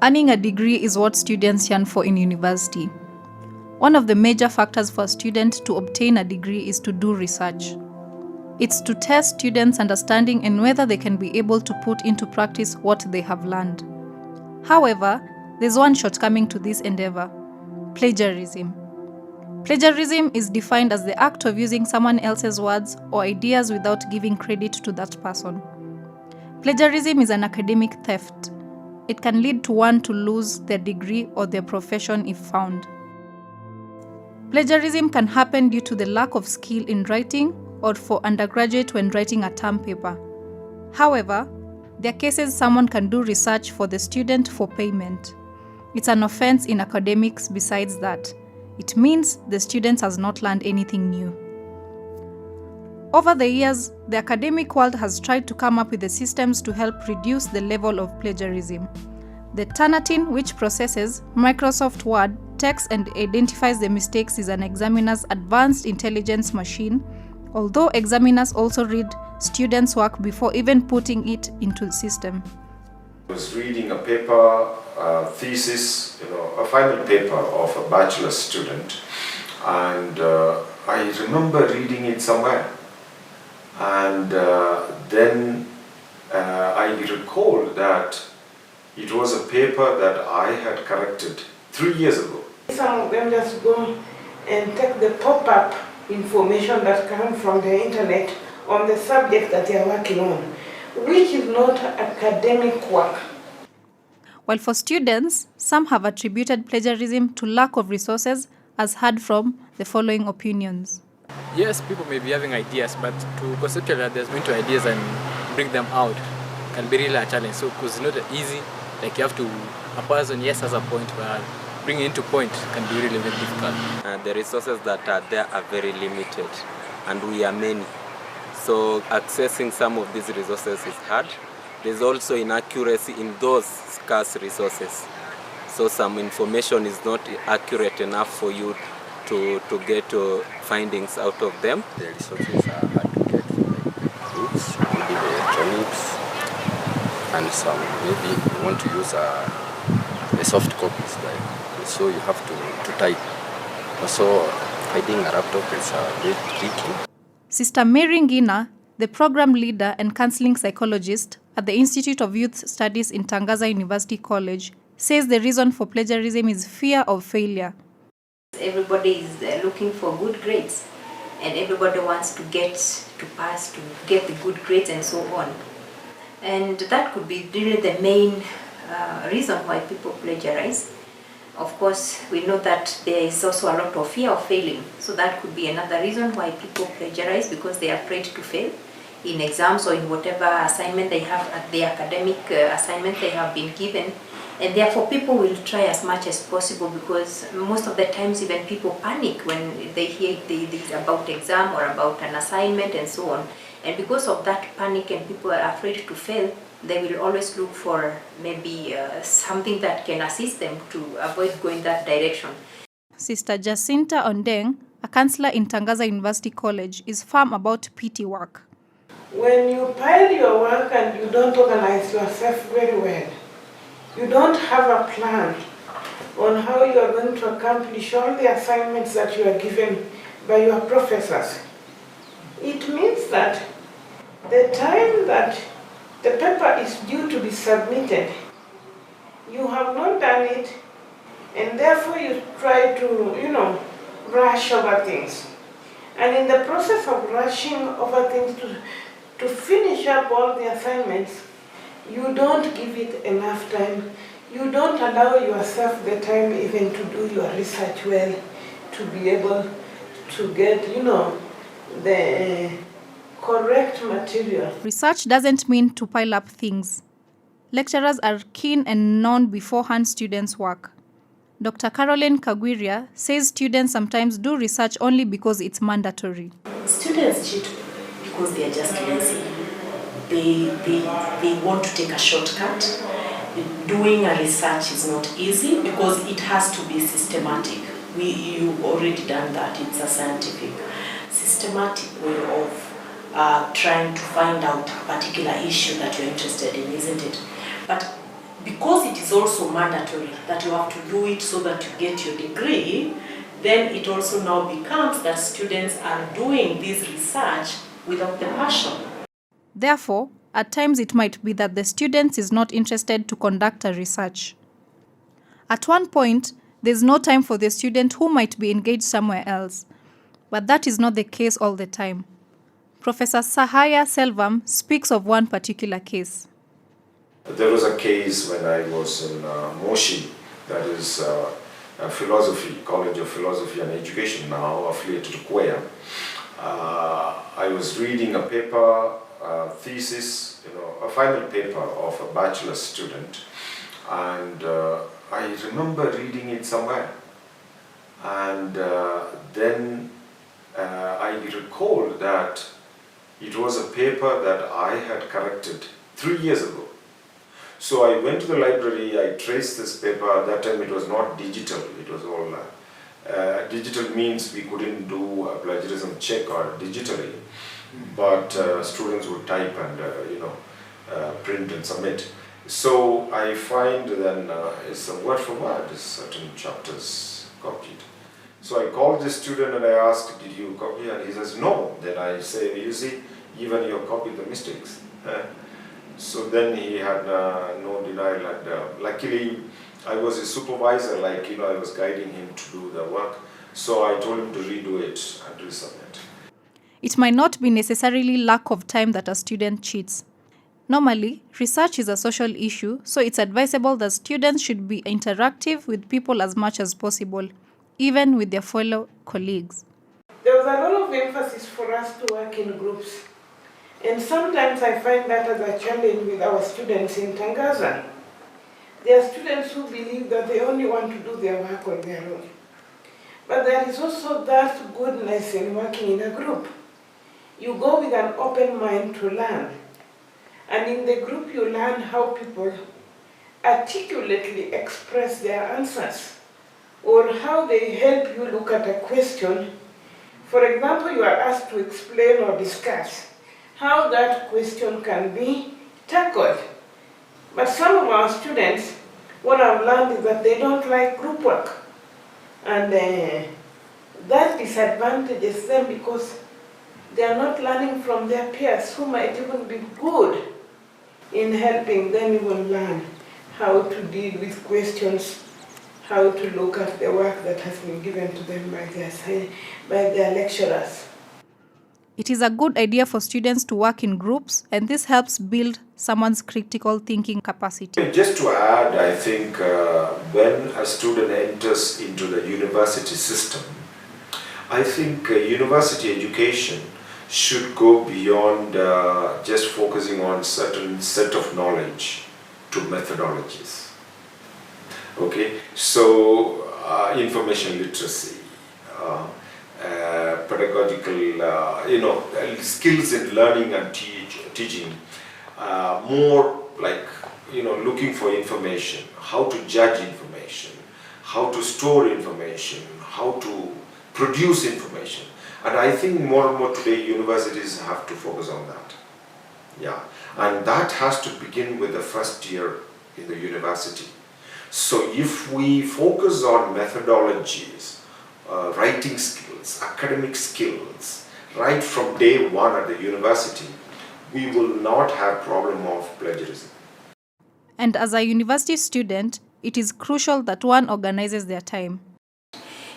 Earning a degree is what students yearn for in university. One of the major factors for a student to obtain a degree is to do research. It's to test students' understanding and whether they can be able to put into practice what they have learned. However, there's one shortcoming to this endeavor: plagiarism. Plagiarism is defined as the act of using someone else's words or ideas without giving credit to that person. Plagiarism is an academic theft. It can lead to one to lose their degree or their profession if found. Plagiarism can happen due to the lack of skill in writing or for undergraduate when writing a term paper. However, there are cases someone can do research for the student for payment. It's an offense in academics besides that. It means the student has not learned anything new. Over the years, the academic world has tried to come up with the systems to help reduce the level of plagiarism. The Turnitin, which processes Microsoft Word text and identifies the mistakes, is an examiner's advanced intelligence machine, although examiners also read students' work before even putting it into the system. I was reading a paper, a thesis, a final paper of a bachelor's student, and I remember reading it somewhere. And then I recall that it was a paper that I had corrected 3 years ago. Some of them just go and take the pop-up information that comes from the internet on the subject that they are working on, which is not academic work. While for students, some have attributed plagiarism to lack of resources, as heard from the following opinions. Yes, people may be having ideas, but to conceptualize there's going to ideas and bring them out can be really a challenge. So, because it's not easy, like you have to, a person yes has a point, but bringing it into point can be really very difficult. The resources that are there are very limited, and we are many. So, accessing some of these resources is hard. There's also inaccuracy in those scarce resources. So, some information is not accurate enough for you to get findings out of them. The resources are hard to get, like books, maybe the electronics, and some maybe you want to use the soft copies, like, so you have to type. Also, finding a laptop is very tricky. Sister Mary Ngina, the program leader and counseling psychologist at the Institute of Youth Studies in Tangaza University College, says the reason for plagiarism is fear of failure. Everybody is looking for good grades, and everybody wants to pass, to get the good grades and so on. And that could be really the main reason why people plagiarize. Of course, we know that there is also a lot of fear of failing. So that could be another reason why people plagiarize, because they are afraid to fail in exams or in whatever assignment they have, the academic assignment they have been given. And therefore people will try as much as possible, because most of the times even people panic when they hear about exam or about an assignment and so on. And because of that panic and people are afraid to fail, they will always look for maybe something that can assist them to avoid going that direction. Sister Jacinta Ondeng, a counselor in Tangaza University College, is firm about PT work. When you pile your work and you don't organize yourself very well, you don't have a plan on how you are going to accomplish all the assignments that you are given by your professors, it means that the time that the paper is due to be submitted, you have not done it, and therefore you try to, rush over things. And in the process of rushing over things to finish up all the assignments, you don't give it enough time. You don't allow yourself the time even to do your research well, to be able to get, the correct material. Research doesn't mean to pile up things. Lecturers are keen and known beforehand students' work. Dr. Caroline Kagwiria says students sometimes do research only because it's mandatory. Students cheat because they are just lazy. They want to take a shortcut. Doing a research is not easy because it has to be systematic. You already done that. It's a scientific, systematic way of trying to find out a particular issue that you're interested in, isn't it? But because it is also mandatory that you have to do it so that you get your degree, then it also now becomes that students are doing this research without the passion. Therefore, at times it might be that the student is not interested to conduct a research. At one point, there's no time for the student who might be engaged somewhere else. But that is not the case all the time. Professor Sahaya Selvam speaks of one particular case. There was a case when I was in Moshi, that is a philosophy, College of Philosophy and Education now, affiliated to Kuya. I was reading a paper, thesis, a final paper of a bachelor student, and I remember reading it somewhere. And then I recalled that it was a paper that I had corrected 3 years ago. So I went to the library, I traced this paper. At that time it was not digital, it was all digital means we couldn't do a plagiarism check or digitally, but students would type and print and submit. So I find then it's a word for word, certain chapters copied. So I called the student and I asked, did you copy? And he says, no. Then I say, you see, even you copied the mistakes. So then he had no denial, and luckily I was his supervisor, I was guiding him to do the work. So I told him to redo it and resubmit. It might not be necessarily lack of time that a student cheats. Normally, research is a social issue, so it's advisable that students should be interactive with people as much as possible, even with their fellow colleagues. There was a lot of emphasis for us to work in groups. And sometimes I find that as a challenge with our students in Tangaza. There are students who believe that they only want to do their work on their own. But there is also that goodness in working in a group. You go with an open mind to learn. And in the group you learn how people articulately express their answers, or how they help you look at a question. For example, you are asked to explain or discuss how that question can be tackled. But some of our students, what I've learned is that they don't like group work. And that disadvantages them because they are not learning from their peers who might even be good in helping them even learn how to deal with questions, how to look at the work that has been given to them by their lecturers. It is a good idea for students to work in groups, and this helps build someone's critical thinking capacity. Just to add, I think when a student enters into the university system, I think university education should go beyond just focusing on certain set of knowledge to methodologies. Okay, so information literacy, pedagogical, skills in learning and teaching, more like, looking for information, how to judge information, how to store information, how to produce information. And I think more and more today universities have to focus on that. Yeah, and that has to begin with the first year in the university. So if we focus on methodologies, writing skills, academic skills, right from day one at the university, we will not have problem of plagiarism. And as a university student, it is crucial that one organizes their time.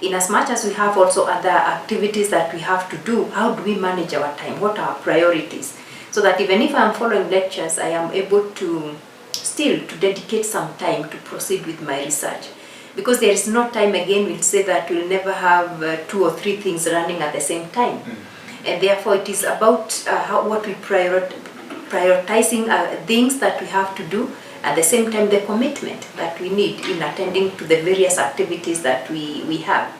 In as much as we have also other activities that we have to do, how do we manage our time? What are our priorities? So that even if I'm following lectures, I am able to still to dedicate some time to proceed with my research. Because there is no time, again, we'll say that we'll never have 2 or 3 things running at the same time. And therefore it is about what we prioritizing things that we have to do, at the same time the commitment that we need in attending to the various activities that we have.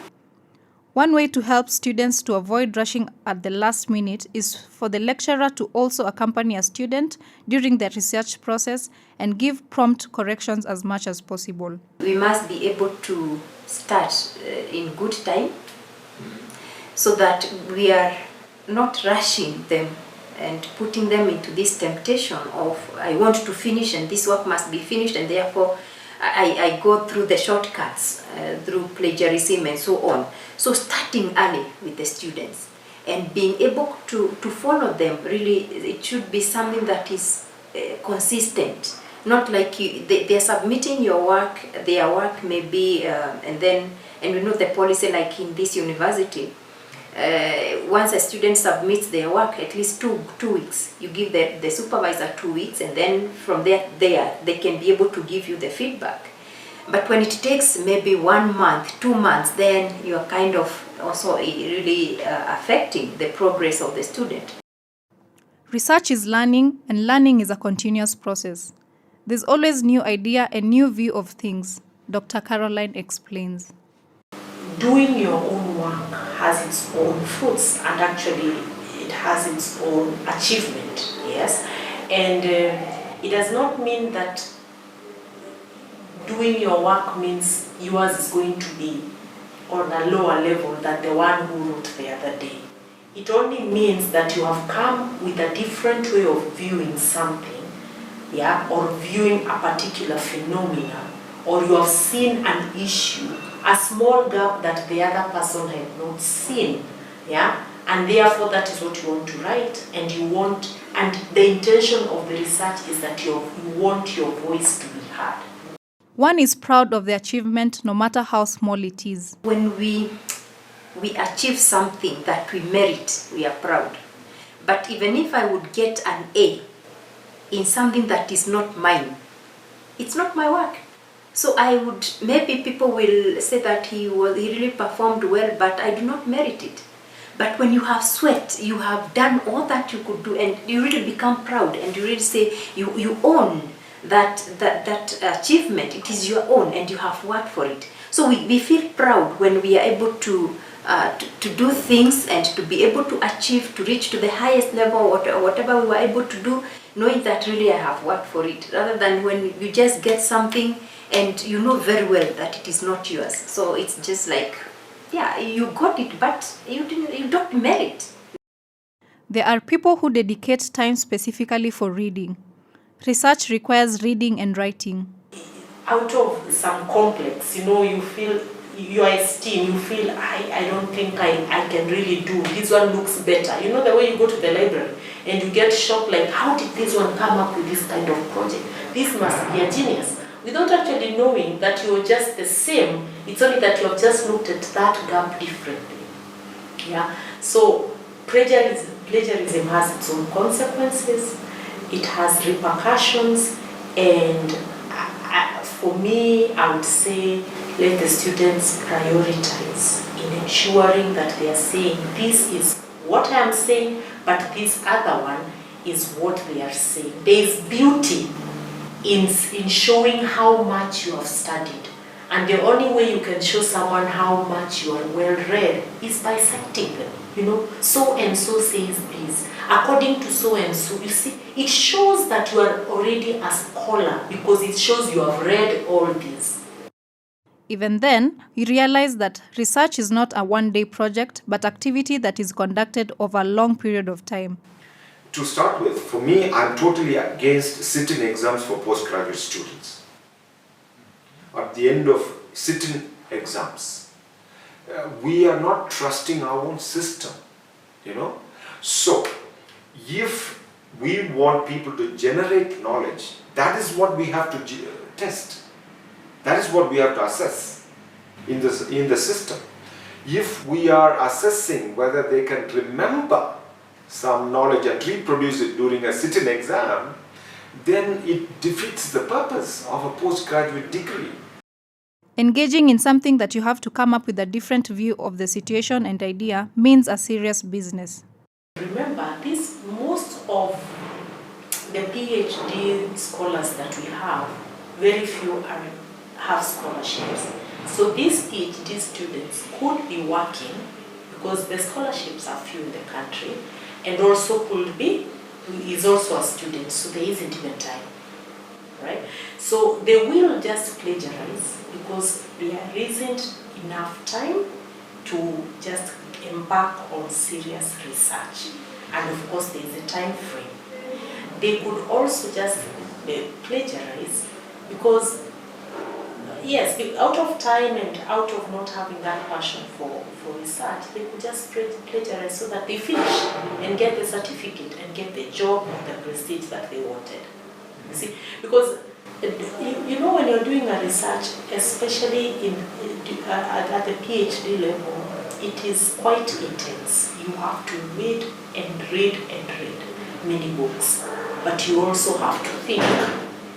One way to help students to avoid rushing at the last minute is for the lecturer to also accompany a student during the research process and give prompt corrections as much as possible. We must be able to start in good time so that we are not rushing them and putting them into this temptation of I want to finish and this work must be finished, and therefore I go through the shortcuts through plagiarism and so on. So starting early with the students and being able to follow them, really it should be something that is consistent. Not like they're submitting their work may be, and we know the policy like in this university, once a student submits their work, at least two weeks, you give the supervisor 2 weeks, and then from there they can be able to give you the feedback. But when it takes maybe 1 month, 2 months, then you are kind of also really affecting the progress of the student. Research is learning, and learning is a continuous process. There's always new idea and new view of things, Dr. Caroline explains. Doing your own work has its own fruits, and actually it has its own achievement, yes? And it does not mean that doing your work means yours is going to be on a lower level than the one who wrote the other day. It only means that you have come with a different way of viewing something, yeah, or viewing a particular phenomena, or you have seen an issue, a small gap that the other person had not seen, yeah, and therefore that is what you want to write, and the intention of the research is that you want your voice to be heard. One is proud of the achievement, no matter how small it is. When we achieve something that we merit, we are proud. But even if I would get an A in something that is not mine, it's not my work. So maybe people will say that he really performed well, but I do not merit it. But when you have sweat, you have done all that you could do, and you really become proud, and you really say you own that achievement. It is your own, and you have worked for it. So we feel proud when we are able to do things and to be able to achieve, to reach to the highest level, whatever we were able to do, knowing that really I have worked for it, rather than when you just get something and you know very well that it is not yours. So it's just like, yeah, you got it, but you don't merit. There are people who dedicate time specifically for reading. Research requires reading and writing. Out of some complex, you feel your esteem, you feel, I don't think I can really do, this one looks better. You know the way you go to the library and you get shocked, like, how did this one come up with this kind of project? This must be a genius. Without actually knowing that you're just the same, it's only that you have just looked at that gap differently. Yeah. So plagiarism has its own consequences, it has repercussions, and for me, I would say let the students prioritize in ensuring that they are saying this is what I am saying, but this other one is what they are saying. There is beauty in showing how much you have studied. And the only way you can show someone how much you are well read is by citing them. So and so says this, according to so and so. You see, it shows that you are already a scholar because it shows you have read all this. Even then, we realize that research is not a one-day project, but activity that is conducted over a long period of time. To start with, for me, I'm totally against sitting exams for postgraduate students. At the end of sitting exams, we are not trusting our own system, So, if we want people to generate knowledge, that is what we have to test. That is what we have to assess in the system. If we are assessing whether they can remember some knowledge and reproduce it during a sitting exam, then it defeats the purpose of a postgraduate degree. Engaging in something that you have to come up with a different view of the situation and idea means a serious business. of the PhD scholars that we have, very few have scholarships. So these PhD students could be working because the scholarships are few in the country, and also is also a student, so there isn't even time, right? So they will just plagiarize because there isn't enough time to just embark on serious research. And of course there is a time frame. They could also just plagiarize because, yes, out of time and out of not having that passion for research, they could just plagiarize so that they finish and get the certificate and get the job or the prestige that they wanted. You see, because you know, when you're doing a research, especially at the PhD level, it is quite intense. You have to read and read and read many books, but you also have to think,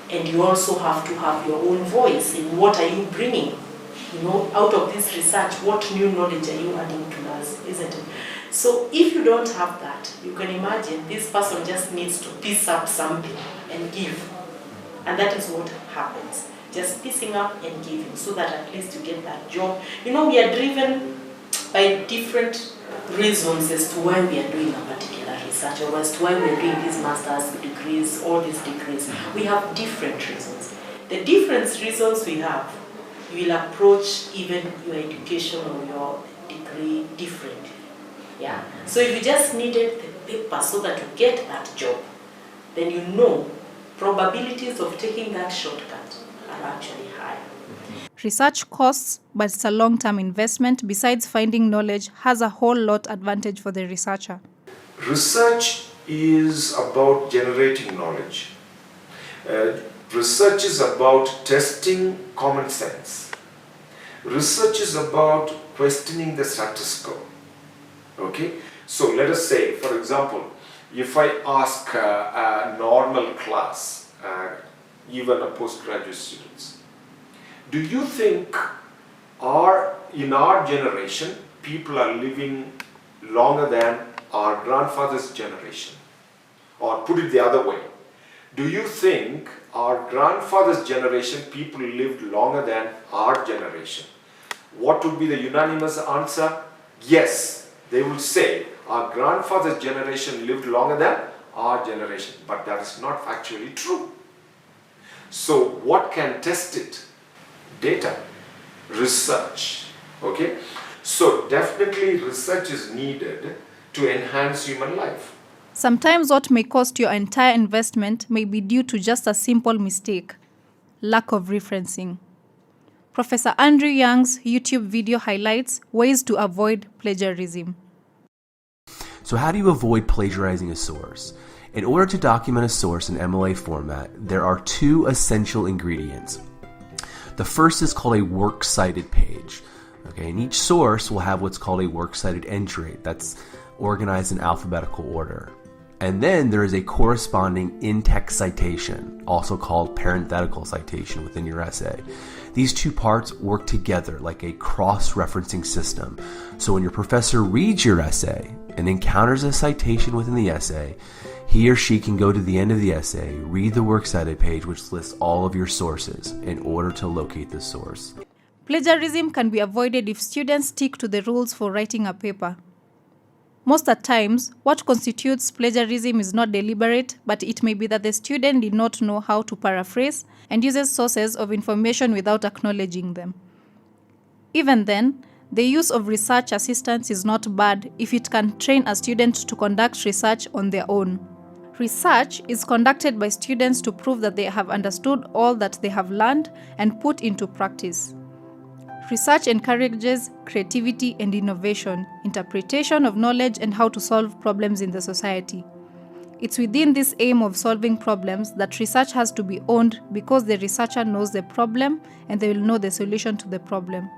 and you also have to have your own voice in what are you bringing, you know, out of this research, what new knowledge are you adding to us, isn't it? So if you don't have that, you can imagine this person just needs to piece up something and give. And that is what happens, just piecing up and giving, so that at least you get that job. You know, we are driven by different reasons as to why we are doing a particular research, or as to why we are doing these master's degrees, all these degrees. We have different reasons. The different reasons we have, you will approach even your education or your degree differently. Yeah. So if you just needed the paper so that you get that job, then you know probabilities of taking that shortcut are actually high. Research costs, but it's a long-term investment. Besides finding knowledge, has a whole lot advantage for the researcher. Research is about generating knowledge. Research is about testing common sense. Research is about questioning the status quo. Okay? So let us say, for example, if I ask a normal class, even a postgraduate students, do you think in our generation, people are living longer than our grandfather's generation? Or put it the other way, do you think our grandfather's generation, people lived longer than our generation? What would be the unanimous answer? Yes, they will say our grandfather's generation lived longer than our generation, but that is not factually true. So what can test it? Data, research, okay? So definitely research is needed to enhance human life. Sometimes what may cost your entire investment may be due to just a simple mistake, lack of referencing. Professor Andrew Young's YouTube video highlights ways to avoid plagiarism. So how do you avoid plagiarizing a source? In order to document a source in MLA format, there are two essential ingredients. The first is called a works cited page. Okay, and each source will have what's called a works cited entry that's organized in alphabetical order. And then there is a corresponding in-text citation, also called parenthetical citation within your essay. These two parts work together like a cross-referencing system. So when your professor reads your essay and encounters a citation within the essay, he or she can go to the end of the essay, read the works cited page, which lists all of your sources, in order to locate the source. Plagiarism can be avoided if students stick to the rules for writing a paper. Most at times, what constitutes plagiarism is not deliberate, but it may be that the student did not know how to paraphrase and uses sources of information without acknowledging them. Even then, the use of research assistants is not bad if it can train a student to conduct research on their own. Research is conducted by students to prove that they have understood all that they have learned and put into practice. Research encourages creativity and innovation, interpretation of knowledge, and how to solve problems in the society. It's within this aim of solving problems that research has to be owned, because the researcher knows the problem and they will know the solution to the problem.